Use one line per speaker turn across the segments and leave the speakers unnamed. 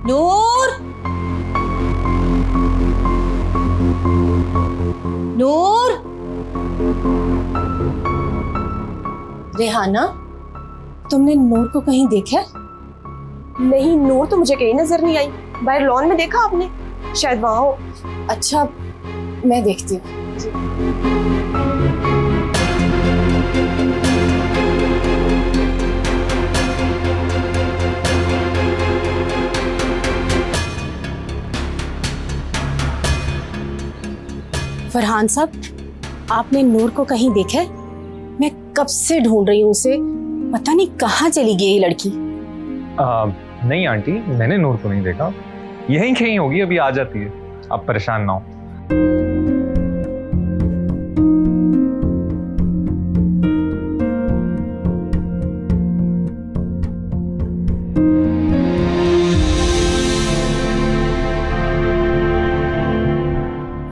नूर, नूर, रेहाना, तुमने नूर को कहीं देखा?
नहीं, नूर तो मुझे कहीं नजर नहीं आई। बाहर लॉन में देखा आपने? शायद वहां हो।
अच्छा, मैं देखती हूँ। फरहान साहब, आपने नूर को कहीं देखा? मैं कब से ढूंढ रही हूँ उसे, पता नहीं कहाँ चली गई ये लड़की।
नहीं आंटी, मैंने नूर को नहीं देखा। यहीं कहीं होगी, अभी आ जाती है, आप परेशान ना हो।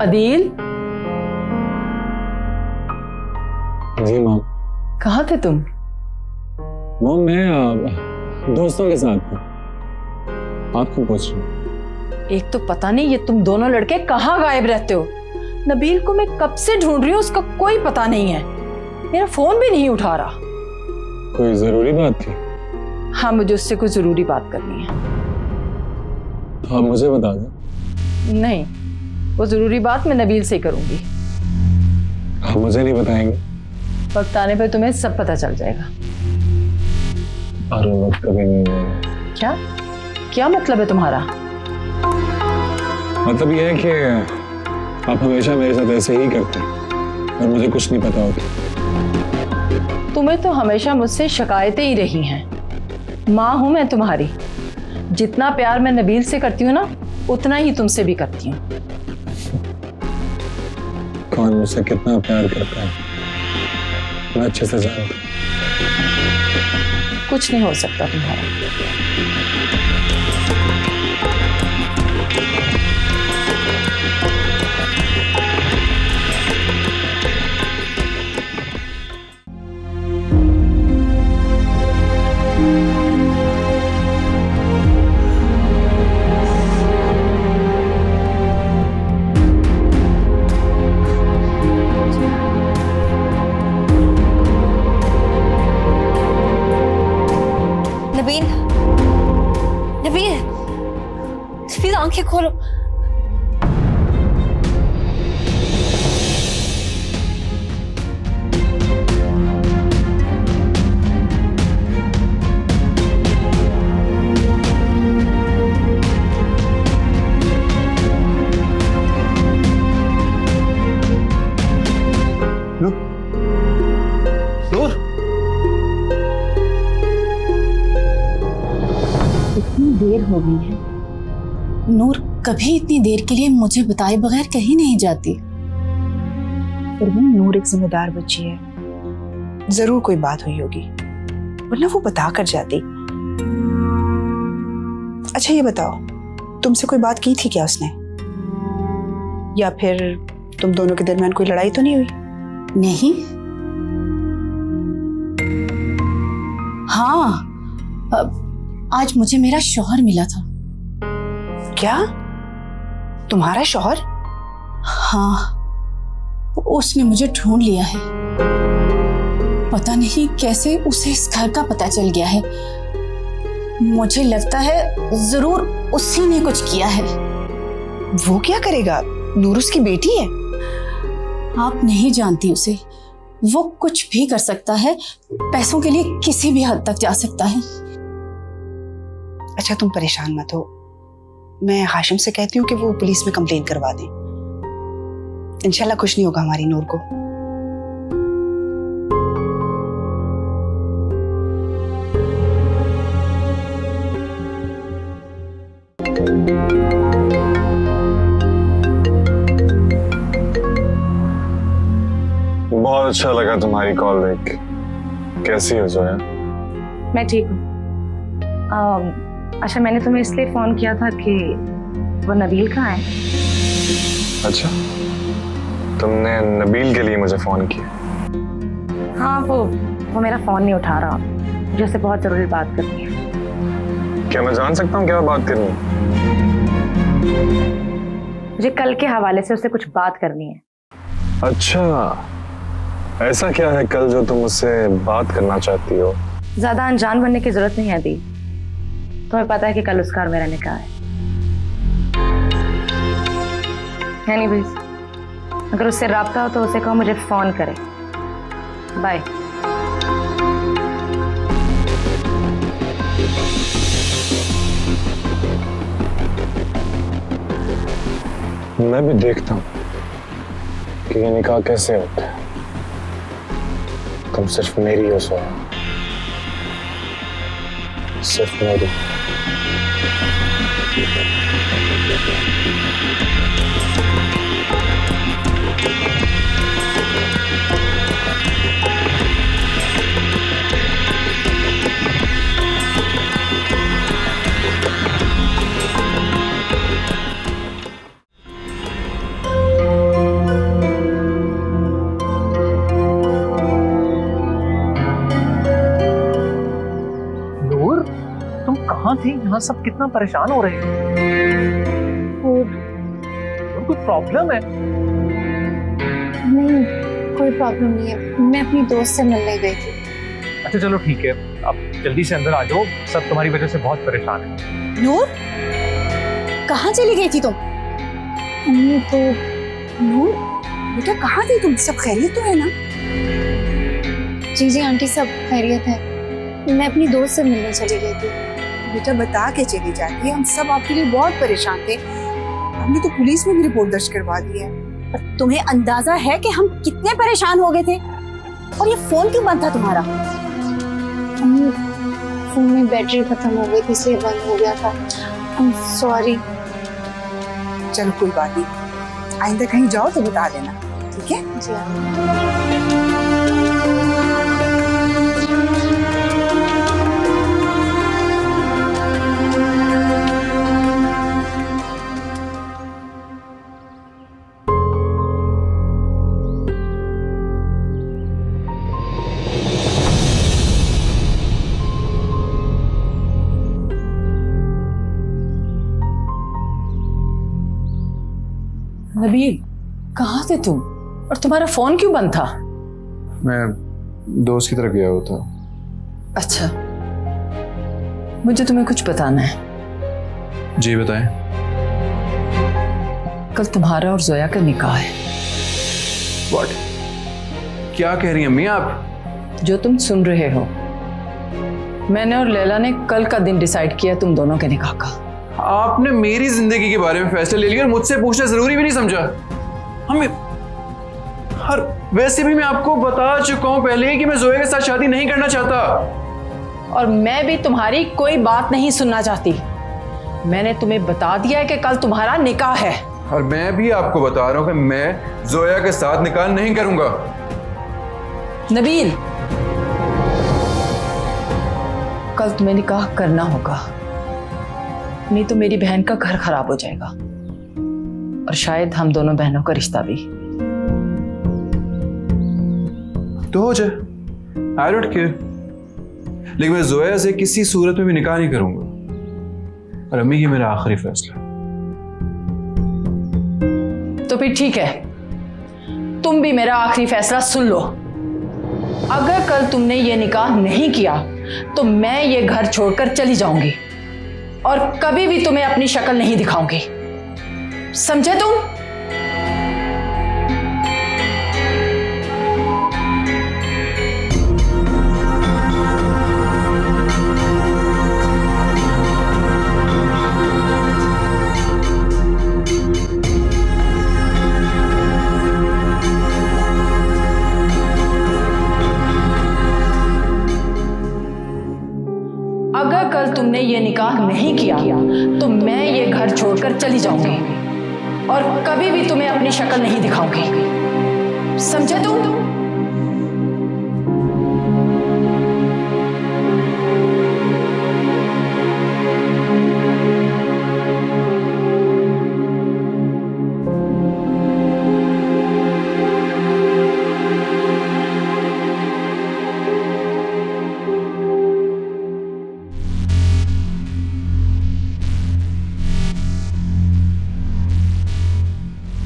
अदील,
जी मैम।
कहाँ थे तुम?
मैम मैं दोस्तों के साथ था। आप क्यों पूछ रहे हो?
एक तो पता नहीं ये तुम दोनों लड़के कहाँ गायब रहते हो। नबील को मैं कब से ढूंढ रही हूँ, उसका कोई पता नहीं है। मेरा फोन भी नहीं उठा रहा।
कोई जरूरी बात थी?
हाँ, मुझे उससे कोई जरूरी बात करनी है।
तो आप मुझे बता दो।
नहीं, वो जरूरी बात मैं नबील से करूंगी।
आप मुझे नहीं बताएंगे?
वक्त आने पर तुम्हें सब पता चल जाएगा।
और वक्त कभी नहीं आएगा।
क्या क्या मतलब है तुम्हारा?
मतलब ये है कि आप हमेशा मेरे साथ ऐसे ही करते हैं और मुझे कुछ नहीं पता होता।
तुम्हें तो हमेशा मुझसे शिकायतें ही रही हैं। माँ हूं मैं तुम्हारी। जितना प्यार मैं नबील से करती हूँ ना, उतना ही तुमसे भी करती हूँ।
कौन मुझसे कितना प्यार करता है मैं अच्छे से जानता हूँ।
कुछ नहीं हो सकता तुम्हारा।
नबील, नबील, नबील, आंखें खोलो।
नूर,
इतनी देर हो गई है। नूर कभी इतनी देर के लिए मुझे बताए बगैर कहीं नहीं जाती।
पर वो नूर एक जिम्मेदार बच्ची है, जरूर कोई बात हुई होगी, वरना वो बता कर जाती। अच्छा ये बताओ, तुमसे कोई बात की थी क्या उसने? या फिर तुम दोनों के दरमियान कोई लड़ाई तो नहीं हुई?
नहीं। हाँ, आज मुझे मेरा शौहर मिला था।
क्या? तुम्हारा शौहर?
हाँ, उसने मुझे ढूंढ लिया है। पता नहीं कैसे उसे इस घर का पता चल गया है। मुझे लगता है जरूर उसी ने कुछ किया है।
वो क्या करेगा? नूर उसकी बेटी है।
आप नहीं जानती उसे। वो कुछ भी कर सकता है, पैसों के लिए किसी भी हद तक जा सकता है।
अच्छा तुम परेशान मत हो, मैं हाशिम से कहती हूँ कि वो पुलिस में कंप्लेन करवा दें। इंशाल्लाह कुछ नहीं होगा हमारी नूर को।
बहुत अच्छा लगा तुम्हारी कॉल देख के। कैसी हो जोया?
मैं ठीक हूँ। अच्छा, मैंने तुम्हें इसलिए फोन किया था कि वो नबील कहाँ है।
अच्छा, तुमने नबील के लिए मुझे फोन किया?
हाँ, वो मेरा फोन नहीं उठा रहा। मुझे उससे बहुत जरूरी बात करनी है।
क्या मैं जान सकता हूँ क्या बात करनी है?
मुझे कल के हवाले से उससे कुछ बात करनी है।
अच्छा, ऐसा क्या है कल जो तुम मुझसे बात करना चाहती हो?
ज्यादा अनजान बनने की जरूरत नहीं है दी। तुम्हें पता है कि कल उसका और मेरा निकाह है। एनीवेज, अगर उससे राब्ता हो तो उसे कहो मुझे फोन करे। बाय।
मैं भी देखता हूँ कि ये निकाह कैसे होता है। तुम सिर्फ मेरी हो सोया, सिर्फ मेरी।
नूर, तुम कहाँ थी? यहाँ सब कितना परेशान हो रहे हैं। और कोई प्रॉब्लम है?
नहीं, कोई प्रॉब्लम नहीं है। मैं अपनी दोस्त से मिलने गई थी।
अच्छा चलो ठीक है, अब जल्दी से अंदर आ जाओ, सब तुम्हारी वजह से बहुत परेशान है।
नूर, कहाँ चली गई थी तुम?
मम्मी तो
नूर बेटा, कहाँ थी तुम? सब खैरियत तो है ना?
जी आंटी, सब खैरियत है। मैं अपनी दोस्त से मिलने चली गई थी।
बेटा बता के चली जाती है, हम सब आपके लिए बहुत परेशान थे। हमने तो पुलिस में भी रिपोर्ट दर्ज करवा दी है।
और तुम्हें अंदाजा है कि हम कितने परेशान हो गए थे? और ये फोन क्यों बंद था तुम्हारा?
मम्मी, फोन में बैटरी खत्म हो गई थी इसलिए बंद हो गया था। I'm sorry।
चलो कोई बात नहीं, आइंदा कहीं जाओ तो बता देना, ठीक है?
जी आंटी।
नबील, कहाँ थे तुम? और तुम्हारा फोन क्यों बंद था?
मैं दोस्त की तरफ गया हुआ था।
अच्छा, मुझे तुम्हें कुछ बताना है।
जी बताएं।
कल तुम्हारा और जोया का निकाह है।
व्हाट? क्या कह रही हैं अम्मी आप?
जो तुम सुन रहे हो, मैंने और लैला ने कल का दिन डिसाइड किया तुम दोनों के निकाह का।
आपने मेरी जिंदगी के बारे में फैसला ले लिया और मुझसे पूछना जरूरी भी नहीं समझा? हमें हर वैसे भी मैं आपको बता चुका हूं पहले कि मैं जोया के साथ शादी नहीं करना चाहता।
और मैं भी तुम्हारी कोई बात नहीं सुनना चाहती। मैंने तुम्हें बता दिया है कि कल तुम्हारा निकाह है।
और मैं भी आपको बता रहा हूं कि मैं जोया के साथ निकाह नहीं करूंगा।
नबील, कल तुम्हें निकाह करना होगा, नहीं तो मेरी बहन का घर खराब हो जाएगा और शायद हम दोनों बहनों का रिश्ता भी।
तो हो जाए, आई डोंट केयर, लेकिन मैं जोया से किसी सूरत में भी निकाह नहीं करूंगा। और अम्मी, ये मेरा आखिरी फैसला।
तो फिर ठीक है, तुम भी मेरा आखिरी फैसला सुन लो। अगर कल तुमने ये निकाह नहीं किया तो मैं ये घर छोड़कर चली जाऊंगी और कभी भी तुम्हें अपनी शक्ल नहीं दिखाऊंगी, समझे तुम? अगर कल तुमने ये निकाह नहीं किया तो मैं ये घर छोड़कर चली जाऊंगी और कभी भी तुम्हें अपनी शक्ल नहीं दिखाऊंगी, समझे तुम?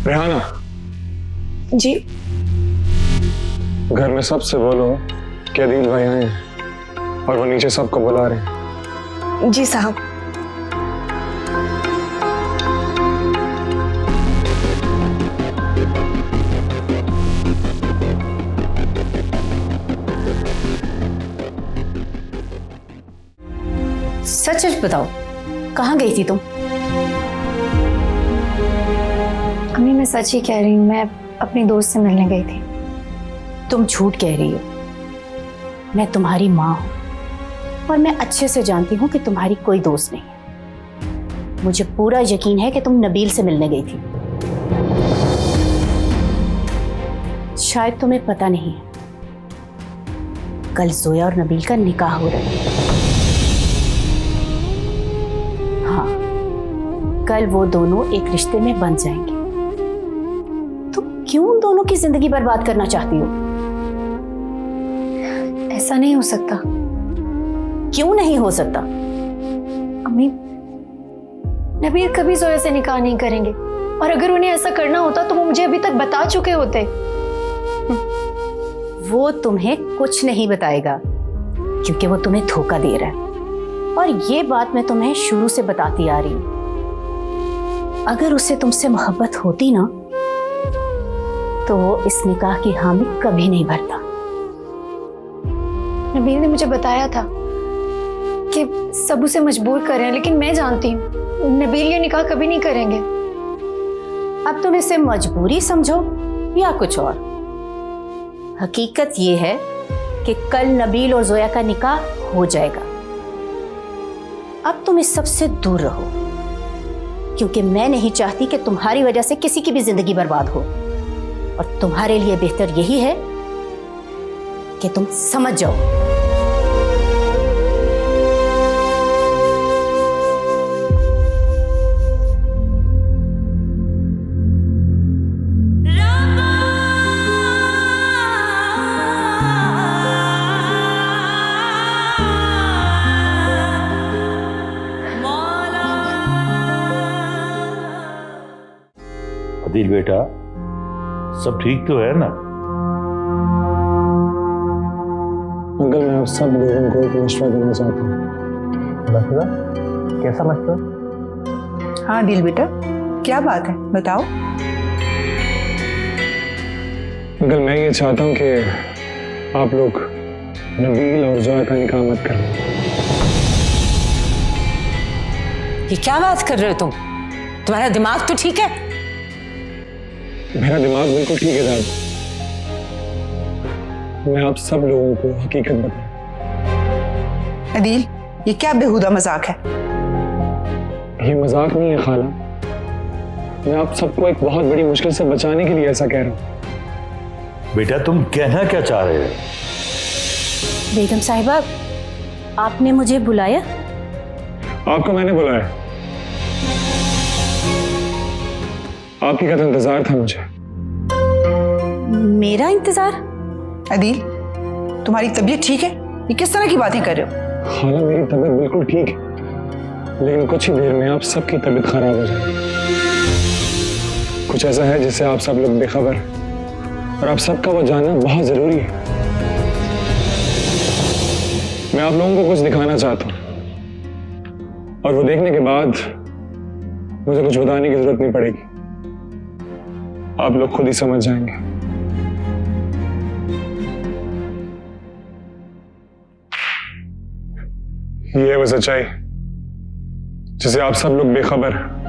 रेहाना,
जी
घर में सबसे बोलो कि अदील भाई आए हैं और वो नीचे सबको बुला रहे हैं।
जी साहब।
सच सच बताओ, कहाँ गई थी तुम?
अम्मी मैं सच ही कह रही हूँ, मैं अपनी दोस्त से मिलने गई थी।
तुम झूठ कह रही हो। मैं तुम्हारी माँ हूँ और मैं अच्छे से जानती हूँ कि तुम्हारी कोई दोस्त नहीं है। मुझे पूरा यकीन है कि तुम नबील से मिलने गई थी। शायद तुम्हें पता नहीं है, कल जोया और नबील का निकाह हो रहा है। हाँ, कल वो दोनों एक रिश्ते में बंध जाएंगे। तुम क्यों उन दोनों की जिंदगी बर्बाद करना चाहती हो?
ऐसा नहीं हो सकता।
क्यों नहीं हो सकता?
अम्मी, नबील कभी जोया से निकाह नहीं करेंगे, और अगर उन्हें ऐसा करना होता तो वो मुझे अभी तक बता चुके होते।
वो तुम्हें कुछ नहीं बताएगा क्योंकि वो तुम्हें धोखा दे रहा है, और ये बात मैं तुम्हें शुरू से बताती आ रही हूं। अगर उसे तुमसे मोहब्बत होती ना तो वो इस निकाह की हामी कभी नहीं भरता।
नबील ने मुझे बताया था कि सब उसे मजबूर कर रहे हैं, लेकिन मैं जानती हूँ नबील ये निकाह कभी नहीं करेंगे।
अब तुम इसे मजबूरी समझो या कुछ और, हकीकत ये है कि कल नबील और जोया का निकाह हो जाएगा। अब तुम इस सब से दूर रहो, क्योंकि मैं नहीं चाहती कि तुम्हारी वजह से किसी की भी जिंदगी बर्बाद हो, और तुम्हारे लिए बेहतर यही है कि तुम समझ जाओ।
अदील बेटा, सब ठीक तो है ना?
अंकल, मैं आप सब लोगों को एक मशवरा देना चाहता हूँ।
मशवरा? कैसा मशवरा?
हाँ दिल बेटा, क्या बात है, बताओ।
अंकल, मैं ये चाहता हूँ कि आप लोग नबील और जोया का निकाह मत करें।
ये क्या बात कर रहे हो तुम? तुम्हारा दिमाग तो ठीक है?
मेरा दिमाग बिल्कुल ठीक है दादी। मैं आप सब लोगों को हकीकत बताऊं।
अदील, ये क्या बेहुदा मजाक है?
ये मजाक नहीं है खाला, मैं आप सबको एक बहुत बड़ी मुश्किल से बचाने के लिए ऐसा कह रहा हूँ।
बेटा, तुम कहना क्या चाह रहे हो?
बेगम साहिबा, आपने मुझे बुलाया?
आपको मैंने बुलाया, आपकी का तो इंतजार था मुझे।
मेरा इंतजार?
अदील, तुम्हारी तबीयत ठीक है? ये किस तरह की बातें कर रहे हो?
खाला, मेरी तबीयत बिल्कुल ठीक है, लेकिन कुछ ही देर में आप सबकी तबीयत खराब हो जाएगी। कुछ ऐसा है जिससे आप सब लोग बेखबर हैं, और आप सबका वो जानना बहुत जरूरी है। मैं आप लोगों को कुछ दिखाना चाहता हूँ, और वो देखने के बाद मुझे कुछ बताने की जरूरत नहीं पड़ेगी, आप लोग खुद ही समझ जाएंगे। ये है वो सच्चाई जिसे आप सब लोग बेखबर हैं।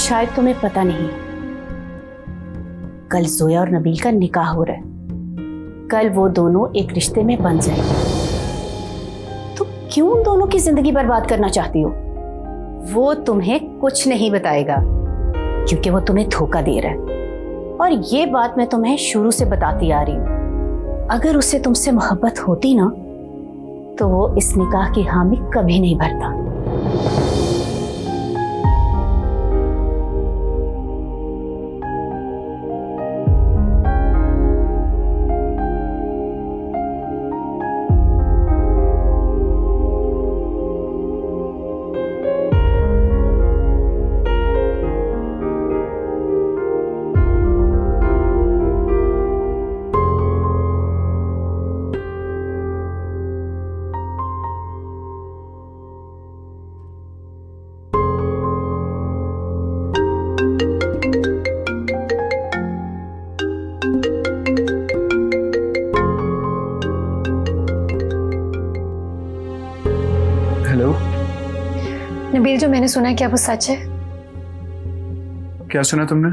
शायद तुम्हें पता नहीं, कल जोया और नबील का निकाह हो रहा है। कल वो दोनों एक रिश्ते में बन जाएंगे। तुम क्यों उन दोनों की जिंदगी बर्बाद करना चाहती हो? वो तुम्हें कुछ नहीं बताएगा क्योंकि वो तुम्हें धोखा दे रहा है। और ये बात मैं तुम्हें शुरू से बताती आ रही हूं, अगर उसे तुमसे मोहब्बत होती ना तो वो इस निकाह की हामी कभी नहीं भरता।
हेलो।
नबील, जो मैंने सुना है क्या वो सच है?
क्या सुना तुमने?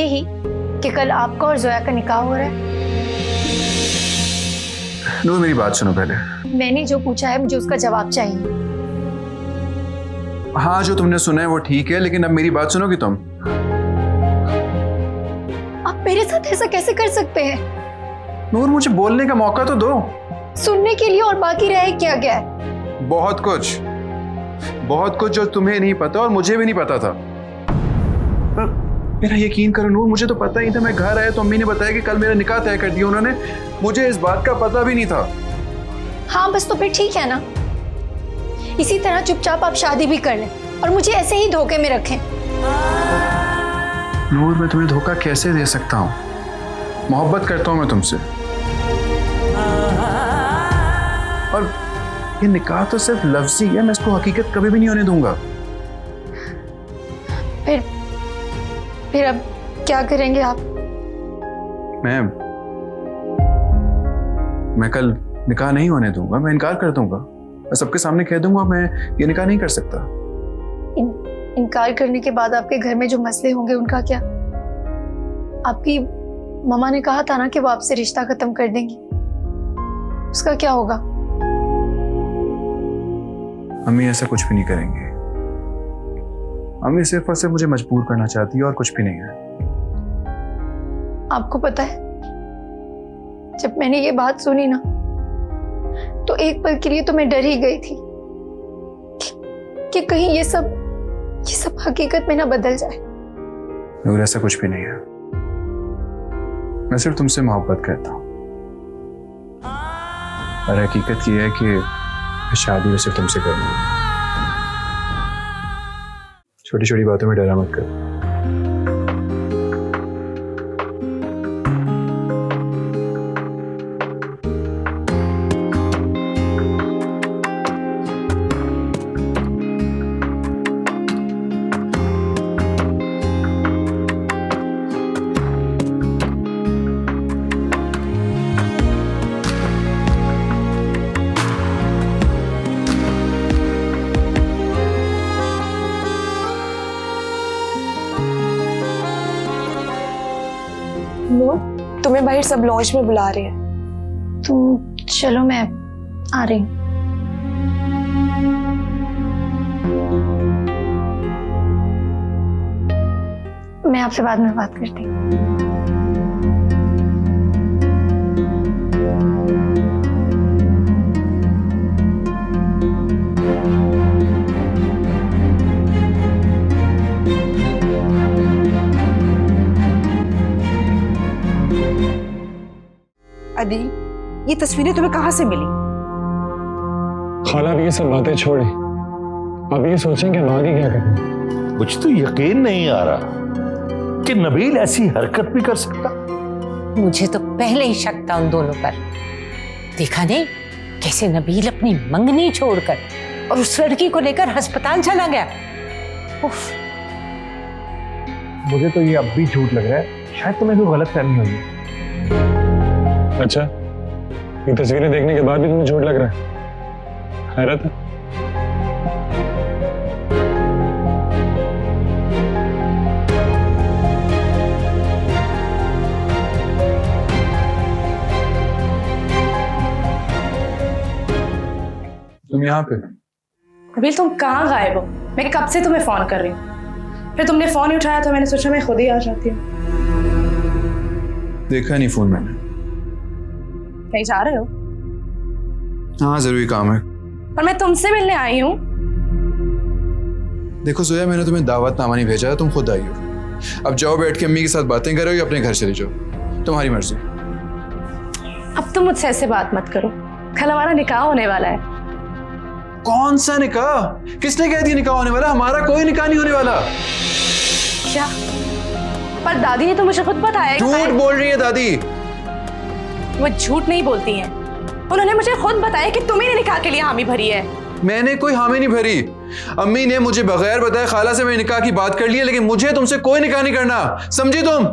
यही कि कल आपका और जोया का निकाह हो रहा है।
नूर, मेरी बात सुनो पहले।
मैंने जो पूछा है मुझे उसका जवाब चाहिए।
हाँ, जो तुमने सुना है वो ठीक है, लेकिन अब मेरी बात सुनोगी तुम?
आप मेरे साथ ऐसा कैसे कर सकते हैं?
नूर, मुझे बोलने का मौका तो दो।
सुनने के लिए और बाकी रहे क्या क्या है?
बहुत कुछ जो तुम्हें नहीं पता और मुझे भी नहीं पता था। मेरा यकीन करो नूर, मुझे तो पता ही था। मैं घर आया तो अम्मी ने बताया कि कल मेरा निकाह तय कर दिया उन्होंने। मुझे इस बात का पता भी नहीं था।
हाँ, बस तो फिर ठीक है ना। इसी तरह चुपचाप आप शादी भी कर लें और मुझे ऐसे ही धोखे में रखें।
नूर, मैं तुम्हें धोखा कैसे दे सकता हूँ? मोहब्बत करता हूँ मैं तुमसे। और ये निकाह तो सिर्फ लफ्ज़ी है, मैं इसको हकीकत कभी भी नहीं होने दूंगा।
फिर अब क्या करेंगे आप?
मैं कल निकाह नहीं होने दूंगा। मैं इनकार कर दूंगा। मैं सबके सामने कह दूंगा मैं ये निकाह नहीं कर सकता।
इनकार करने के बाद आपके घर में जो मसले होंगे उनका क्या? आपकी मम्मा ने कहा था ना कि वो आपसे रिश्ता खत्म कर देंगी, उसका क्या होगा?
अम्मी ऐसा कुछ भी नहीं करेंगे। अम्मी सिर्फ और सिर्फ मुझे मजबूर करना चाहती है और कुछ भी नहीं है।
आपको पता है, जब मैंने ये बात सुनी ना तो एक पल के लिए तो मैं डर ही गई थी कि कहीं ये सब हकीकत में ना बदल जाए।
नूर, ऐसा कुछ भी नहीं है। मैं सिर्फ तुमसे मोहब्बत करता हूँ और हकीकत ये है कि शादी में सिर्फ तुमसे करूंगा। छोटी छोटी बातों में डरा मत कर।
तुम्हें बाहर सब लॉन्च में बुला रहे हैं।
तुम चलो, मैं आ रही हूँ। मैं आपसे बाद में बात करती हूँ।
अदी, ये तस्वीरें तुम्हें कहाँ से मिली?
खाला, अब ये सब बातें छोड़े। अब ये सोचें कि हम आगे क्या करें।
मुझे तो यकीन नहीं आ रहा कि नबील ऐसी हरकत भी कर सकता।
मुझे तो पहले ही शक था उन दोनों पर। देखा नहीं कैसे नबील अपनी मंगनी छोड़कर और उस लड़की को लेकर अस्पताल चला गया। उफ।
मुझे तो ये अब भी झूठ लग रहा है। शायद तुम्हें कोई गलत फहमी होगी।
अच्छा, ये तस्वीरें देखने के बाद भी तुम्हें झूठ लग रहा है? हैरत है।
तुम यहाँ पे?
नबील तुम कहाँ गायब हो? मैं कब से तुम्हें फोन कर रही हूँ, फिर तुमने फोन ही उठाया तो मैंने सोचा मैं खुद ही आ जाती हूँ।
देखा नहीं फोन मैंने।
कहीं जा रहे हो?
हाँ जरूरी काम है।
और मैं तुमसे मिलने आई हूँ।
देखो जोया, मैंने तुम्हें दावतनामा नहीं भेजा है, तुम खुद आई हो। अब जाओ, बैठ के अम्मी के साथ बातें करो या अपने घर चले जाओ, तुम्हारी मर्जी।
अब तुम मुझसे ऐसे बात मत करो, कल हमारा निकाह होने वाला है।
कौन सा निकाह? किसने कह दिया निकाह होने वाला? हमारा कोई निकाह नहीं होने वाला।
क्या? पर दादी ने तो मुझे खुद बताया।
झूठ बोल रही है दादी।
वो झूठ नहीं बोलती हैं, उन्होंने मुझे खुद बताया कि तुम्ही ने निकाह के लिए हामी भरी है।
मैंने कोई हामी नहीं भरी। अम्मी ने मुझे बगैर बताए खाला से मैं निकाह की बात कर ली है, लेकिन मुझे तुमसे कोई निकाह नहीं करना, समझी तुम?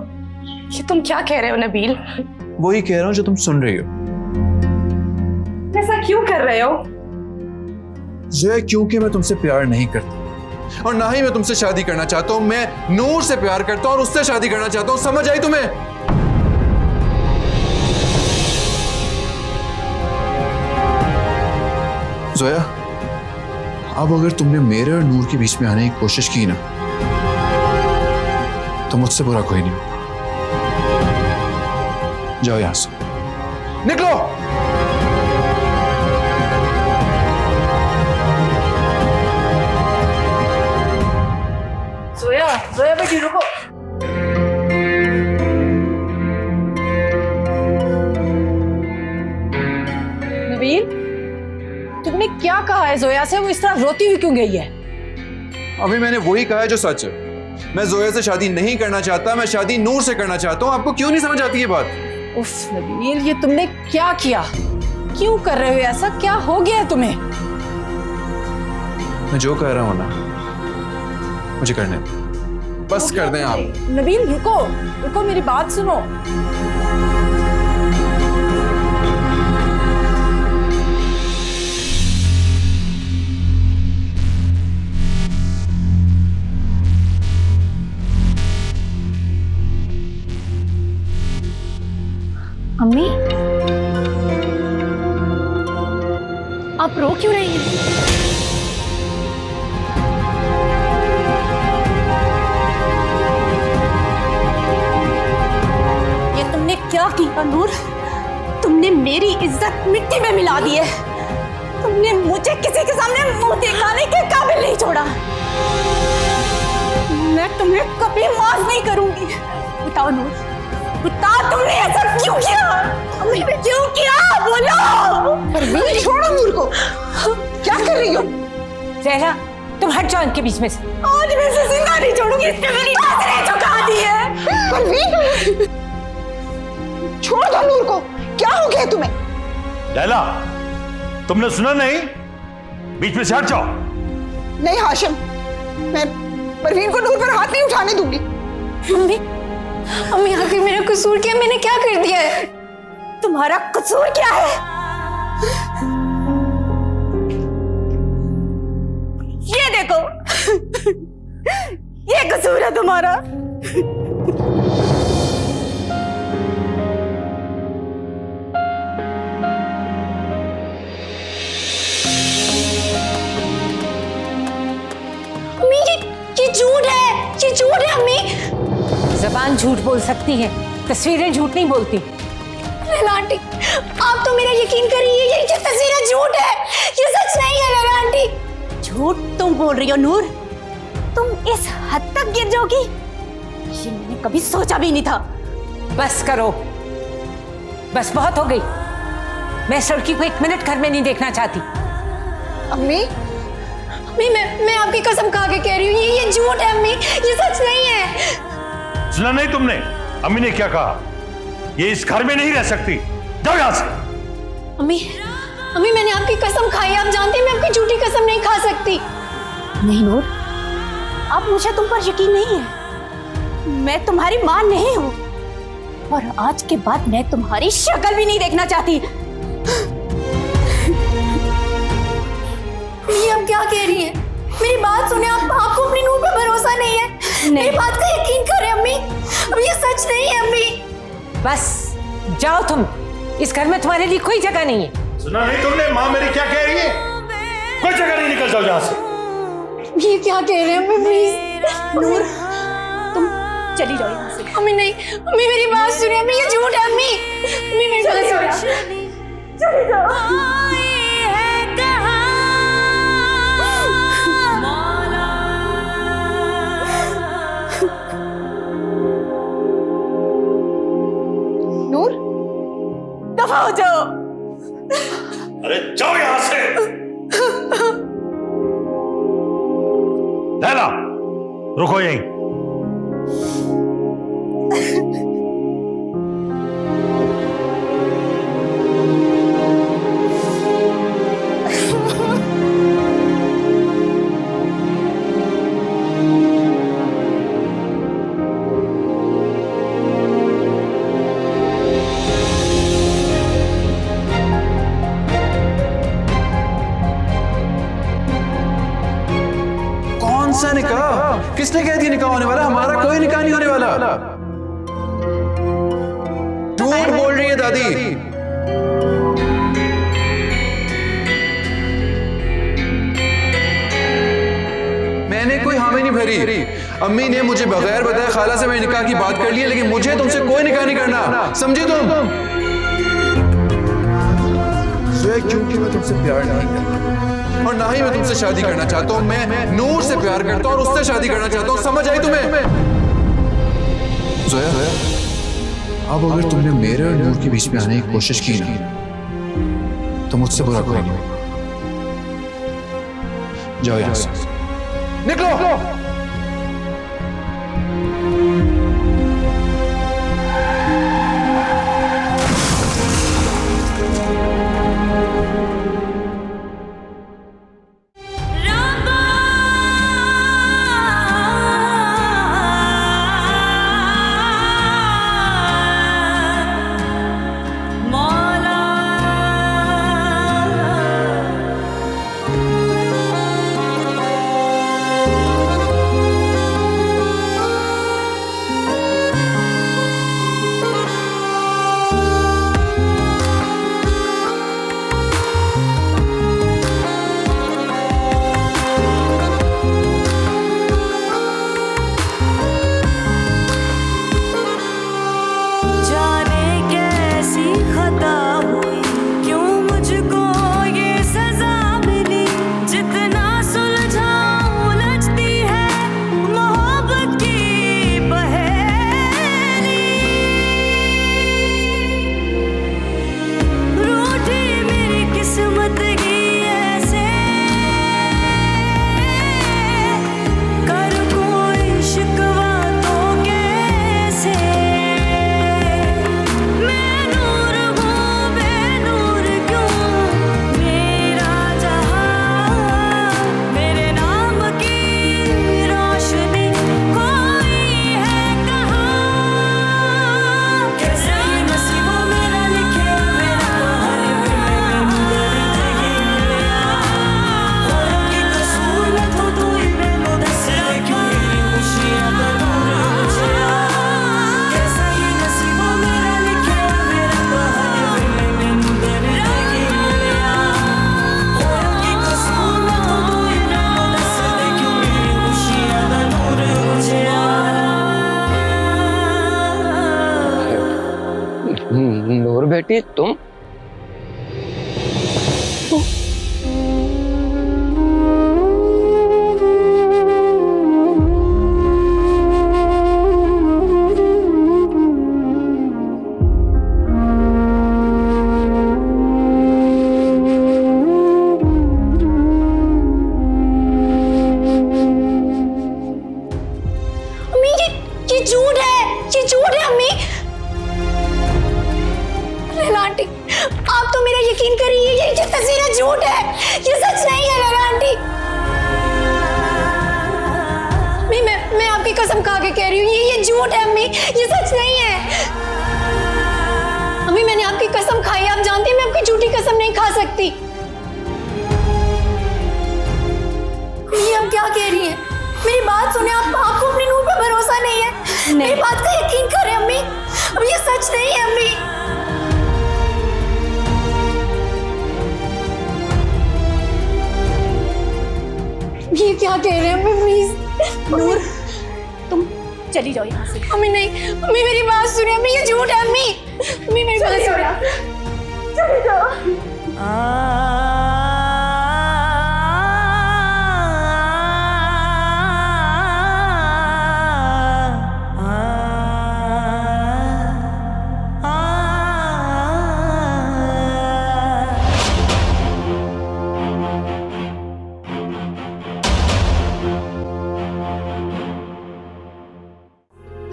ये तुम क्या कह रहे हो नबील?
वही कह रहा हूँ जो तुम सुन रही हो।
ऐसा क्यों कर रहे हो?
जोया, क्योंकि मैं तुमसे प्यार नहीं करता और ना ही मैं तुमसे शादी करना चाहता हूँ। मैं नूर से प्यार करता हूँ और उससे शादी करना चाहता हूँ, समझ आई तुम्हें? जोया, अब अगर तुमने मेरे और नूर के बीच में आने की कोशिश की ना, तो मुझसे बुरा कोई नहीं होगा। जाओ यहां से, निकलो।
जोया, जोया बेटी रुको। नबील, तुमने क्या कहा है जोया से? वो इस तरह रोती हुई क्यों गई है?
अभी मैंने वही कहा है जो सच है। मैं जोया से शादी नहीं करना चाहता, मैं शादी नूर से करना चाहता हूँ। आपको क्यों नहीं समझ आती ये बात?
उफ नबील, ये तुमने क्या किया? क्यों कर रहे हो ऐसा? क्या हो गया है तुम्हें?
मैं जो कह रहा हूँ ना, मुझे करने दो। बस कर दें आप।
नबील रुको, रुको, मेरी बात सुनो।
अम्मी, आप रो क्यों रही हैं?
ये तुमने क्या किया नूर? तुमने मेरी इज्जत मिट्टी में मिला दी है। तुमने मुझे किसी के सामने मुंह दिखाने के काबिल नहीं छोड़ा। मैं तुम्हें कभी माफ नहीं करूंगी। बताओ नूर, बताओ तुमने ऐसा क्यों किया? तुमने क्यों किया? बोलो।
परवीन, छोड़ो नूर को। क्या कर रही हो?
जहरा, तुम हट जाओ इनके बीच में से।
आज मैं इसे जिंदा नहीं छोड़ूंगी। इसने मेरी नजरें झुका दी है।
परवीन, छोड़ दो नूर को। क्या हो गया तुम्हें?
लैला, तुमने सुना नहीं? बीच में से हट जाओ।
नहीं हाशिम, मैं परवीन को नूर पर हाथ नहीं उठाने दूंगी।
अम्मी, अम्मी आखिर मेरा कसूर क्या? मैंने क्या कर दिया है?
तुम्हारा कसूर क्या है? ये देखो, ये कसूर है तुम्हारा। अम्मी, ये झूठ है, ये झूठ है अम्मी।
जबान झूठ बोल सकती है, तस्वीरें झूठ नहीं बोलती।
लैला आंटी, आप तो मेरा यकीन करिए, ये तस्वीरें झूठ है, ये सच नहीं है। लैला आंटी, झूठ तुम बोल रही हो नूर? तुम इस हद तक गिर जाओगी, ये मैंने कभी सोचा भी नहीं था।
बस करो, बस बहुत हो गई। मैं इस लड़की को 1 मिनट घर में नहीं देखना चाहती।
अम्मी,
अम्मी, मैं आपकी कसम खा के कह रही हूँ, ये झूठ है अम्मी, ये सच नहीं है।
सुना नहीं तुमने अम्मी ने क्या कहा? ये इस घर में नहीं रह सकती, जाओ यहां से।
अम्मी, अम्मी, मैंने आपकी कसम खाई, आप जानती हैं मैं आपकी झूठी कसम नहीं खा सकती। नहीं नूर, अब मुझे तुम पर यकीन नहीं है। मैं तुम्हारी मां नहीं हूं और आज के बाद मैं तुम्हारी शक्ल भी नहीं देखना चाहती। ये अब क्या कह रही है? मेरी बात सुने, आपको अपनी नूर पर भरोसा नहीं है? मेरी बात का यकीन करें अम्मी, अब ये सच नहीं है अम्मी।
बस जाओ तुम, इस घर में तुम्हारे लिए कोई जगह नहीं है।
सुना नहीं तुमने माँ मेरी क्या कह रही है? जाओ यहाँ से।
ये क्या कह रहे हैं अम्मी? प्लीज
नूर, तुम चली जाओ यहाँ से।
अम्मी नहीं, अम्मी मेरी बात सुनिए, अम्मी ये झूठ है अम्मी। अम्मी मेरी बात सुनिए, चली जाओ। नूर, दफा हो जाओ।
अरे जाओ यहाँ से। लैला, रुको यहीं।
कौन सा निकाह? किसने कह दिया निकाह होने वाला? हमारा कोई निकाह नहीं होने वाला। झूठ बोल रही है दादी। मैंने कोई हामी नहीं भरी। अम्मी ने मुझे बगैर बताए खाला से मैंने निकाह की बात कर ली है, लेकिन मुझे तुमसे कोई निकाह नहीं करना, समझे तुम? क्योंकि मैं तुमसे प्यार नहीं करता और ना ही मैं तुमसे शादी करना चाहता हूँ। मैं नूर से प्यार करता हूँ और उससे शादी करना चाहता हूँ। समझ आई तुम्हें? जोया, अब अगर तुमने मेरे और नूर के बीच में आने की कोशिश की ना, तो मुझसे बुरा कोई नहीं। जाओ यहाँ से, निकलो।
नूर बेटी, तुम
आंटी, आप तो मेरा यकीन करिए, ये जो तस्वीरें झूठ है, ये सच नहीं है लैला आंटी। मैं आपकी कसम खा के कह रही हूँ, ये झूठ है अम्मी, ये सच नहीं है। अम्मी मैंने आपकी कसम खाई, आप जानती हैं मैं आपकी झूठी कसम नहीं खा सकती। ये आप क्या कह रही हैं? मेरी बात सुने, आपको अपनी नूर पे भरोसा नहीं है? मेरी बात का यकीन करें अम्मी, अब ये सच नहीं है अम्मी। ये क्या कह रहे हैं अम्मी? प्लीज
नूर, तुम चली जाओ यहाँ से।
अम्मी नहीं, अम्मी मेरी बात सुनिए, अम्मी ये झूठ है। अम्मी अम्मी मेरी बात सुनिए, चली जाओ।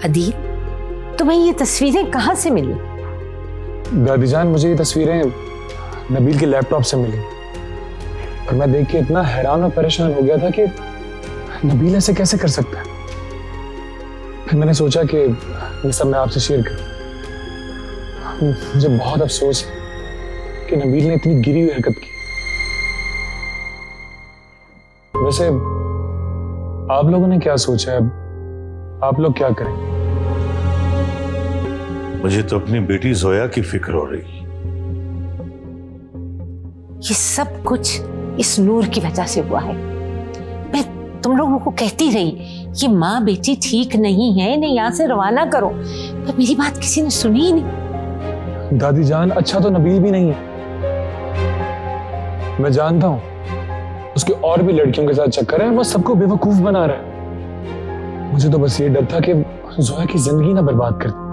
अदील, तुम्हें ये तस्वीरें कहाँ से मिली?
दादी जान, मुझे ये तस्वीरें नबील के लैपटॉप से मिली और मैं देख के इतना हैरान और परेशान हो गया था कि नबील ऐसे कैसे कर सकता है। फिर मैंने सोचा कि ये सब मैं आपसे शेयर करूं। मुझे बहुत अफसोस है कि नबील ने इतनी गिरी हुई हरकत की। वैसे आप लोगों ने क्या सोचा है? आप लोग क्या करें?
मुझे तो अपनी बेटी जोया की फिक्र हो रही।
ये सब कुछ इस नूर की वजह से हुआ है। मैं तुम लोगों को कहती रही कि माँ बेटी ठीक नहीं है, इन्हें यहाँ से रवाना करो, पर मेरी बात किसी ने सुनी ही नहीं।
दादी जान, अच्छा तो नबील भी नहीं है। मैं जानता हूं उसके और भी लड़कियों के साथ चक्कर है, वो सबको बेवकूफ बना रहा है। मुझे तो बस ये डर था कि जोया की जिंदगी ना बर्बाद कर दे।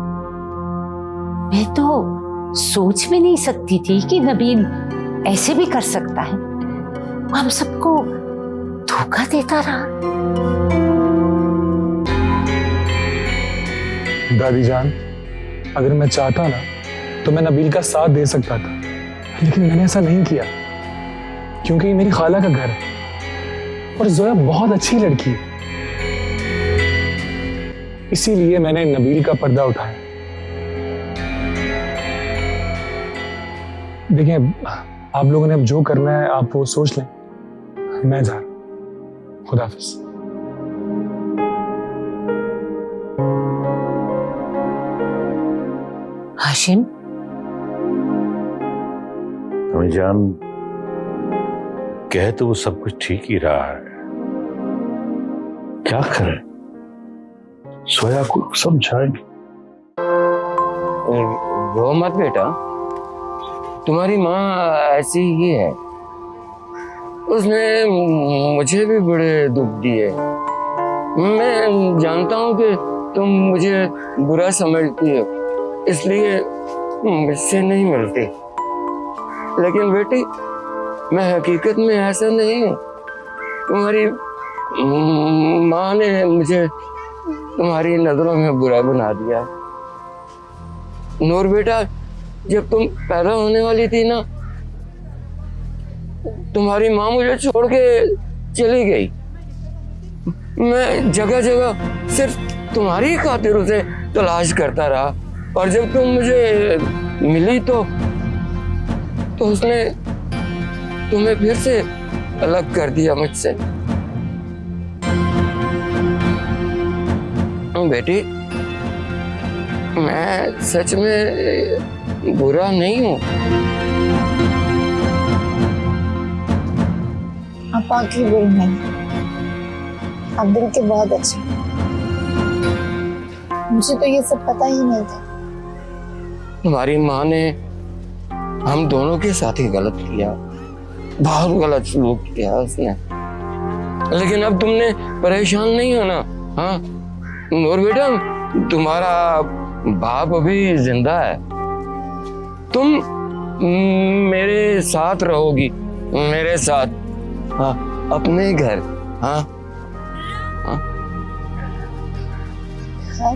मैं तो सोच भी नहीं सकती थी कि नबील ऐसे भी कर सकता है। वो हम सबको धोखा देता रहा।
दादी जान, अगर मैं चाहता ना तो मैं नबील का साथ दे सकता था, लेकिन मैंने ऐसा नहीं किया क्योंकि ये मेरी खाला का घर है और जोया बहुत अच्छी लड़की है। इसीलिए मैंने नबील का पर्दा उठाया। देखिए, आप लोगों ने अब जो करना है आप वो सोच लें। मैं जा रहा हूं। खुदा हाफिज।
हाशिम,
जान, कह तो वो सब कुछ ठीक ही रहा है, क्या करें? सोया को समझाएंगे।
रो मत बेटा, तुम्हारी माँ ऐसी ही है। उसने मुझे भी बड़े दुख दिए। मैं जानता हूँ कि तुम मुझे बुरा समझती हो, इसलिए मुझसे नहीं मिलती। लेकिन बेटी, मैं हकीकत में ऐसा नहीं हूँ। तुम्हारी माँ ने मुझे तुम्हारी नजरों में बुरा बना दिया। नूर बेटा, जब तुम पैदा होने वाली थी ना, तुम्हारी माँ मुझे छोड़ के चली गई। मैं जगह जगह सिर्फ तुम्हारी खातिर उसे तलाश करता रहा, और जब तुम मुझे मिली तो उसने तुम्हें फिर से अलग कर दिया मुझसे। बेटी, मैं सच में बुरा नहीं हूँ।
आप आखिरी बुरी नहीं, आप दिल के बहुत अच्छे। मुझे तो ये सब पता ही नहीं था।
तुम्हारी माँ ने हम दोनों के साथ ही गलत किया, बहुत गलत सलूक किया उसने। लेकिन अब तुमने परेशान नहीं होना। हाँ नूर बेटा, तुम्हारा बाप अभी जिंदा है। तुम मेरे साथ रहोगी, मेरे साथ। हाँ, अपने घर। हाँ, हाँ।
घर?